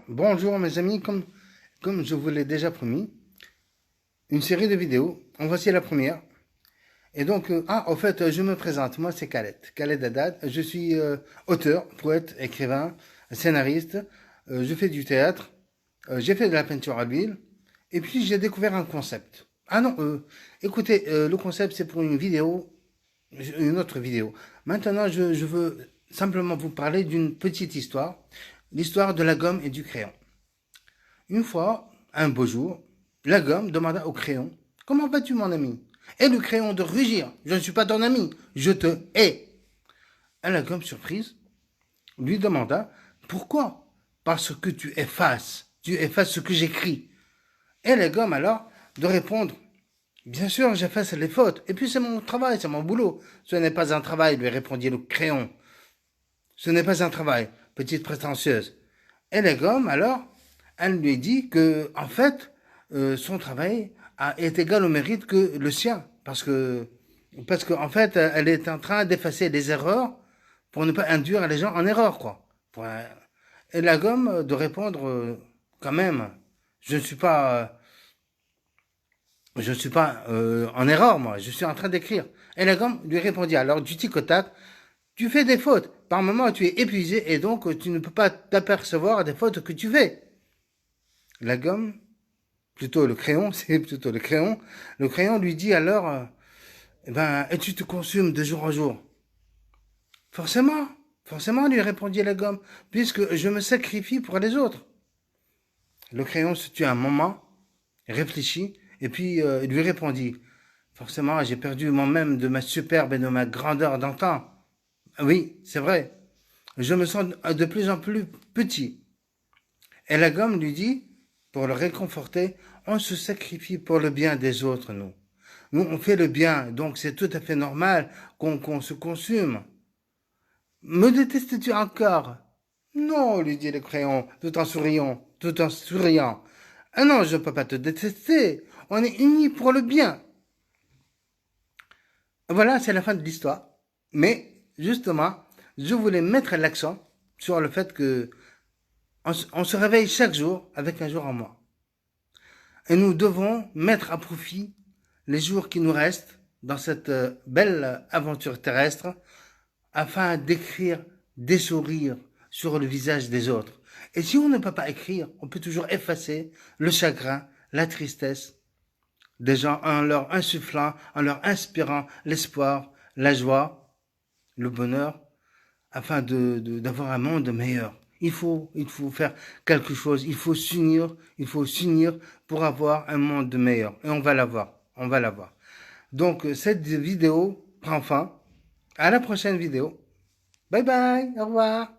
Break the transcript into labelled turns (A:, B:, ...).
A: Bonjour mes amis, comme je vous l'ai déjà promis, une série de vidéos. En voici la première. Et donc, au fait, je me présente. Moi, c'est Khaled Haddad. Je suis auteur, poète, écrivain, scénariste. Je fais du théâtre. J'ai fait de la peinture à l'huile. Et puis, j'ai découvert un concept. Ah non, écoutez, le concept, c'est pour une autre vidéo. Maintenant, je veux simplement vous parler d'une petite histoire. L'histoire de la gomme et du crayon. Une fois, un beau jour, la gomme demanda au crayon: Comment vas-tu, mon ami? Et le crayon de rugir: Je ne suis pas ton ami, je te hais. Et la gomme, surprise, lui demanda: Pourquoi? Parce que tu effaces ce que j'écris. Et la gomme, alors, de répondre: Bien sûr, j'efface les fautes, et puis c'est mon travail, c'est mon boulot. Ce n'est pas un travail, lui répondit le crayon. Ce n'est pas un travail, petite prétentieuse. Et la gomme, alors, elle lui dit que, en fait, son travail est égal au mérite que le sien. Parce qu'en fait, elle est en train d'effacer les erreurs pour ne pas induire les gens en erreur, quoi. Et la gomme de répondre, quand même, je ne suis pas, en erreur, moi, je suis en train d'écrire. Et la gomme lui répondit alors du tic au tac: Tu fais des fautes. Par moments, tu es épuisé et donc tu ne peux pas t'apercevoir des fautes que tu fais. La gomme, plutôt le crayon, c'est plutôt le crayon lui dit alors, et tu te consumes de jour en jour. Forcément, forcément, lui répondit la gomme, puisque je me sacrifie pour les autres. Le crayon se tut un moment, réfléchit, et puis il lui répondit: Forcément, j'ai perdu moi-même de ma superbe et de ma grandeur d'antan. Oui, c'est vrai. Je me sens de plus en plus petit. Et la gomme lui dit, pour le réconforter: On se sacrifie pour le bien des autres, nous. Nous, on fait le bien, donc c'est tout à fait normal qu'on se consume. Me détestes-tu encore? Non, lui dit le crayon, tout en souriant. Ah non, je ne peux pas te détester. On est unis pour le bien. Voilà, c'est la fin de l'histoire. Mais, justement, je voulais mettre l'accent sur le fait que on se réveille chaque jour avec un jour en moins. Et nous devons mettre à profit les jours qui nous restent dans cette belle aventure terrestre afin d'écrire des sourires sur le visage des autres. Et si on ne peut pas écrire, on peut toujours effacer le chagrin, la tristesse des gens en leur insufflant, en leur inspirant l'espoir, la joie, le bonheur, afin d'avoir un monde meilleur. Il faut faire quelque chose, il faut s'unir pour avoir un monde meilleur. Et on va l'avoir, on va l'avoir. Donc, cette vidéo prend fin. À la prochaine vidéo. Bye bye, au revoir.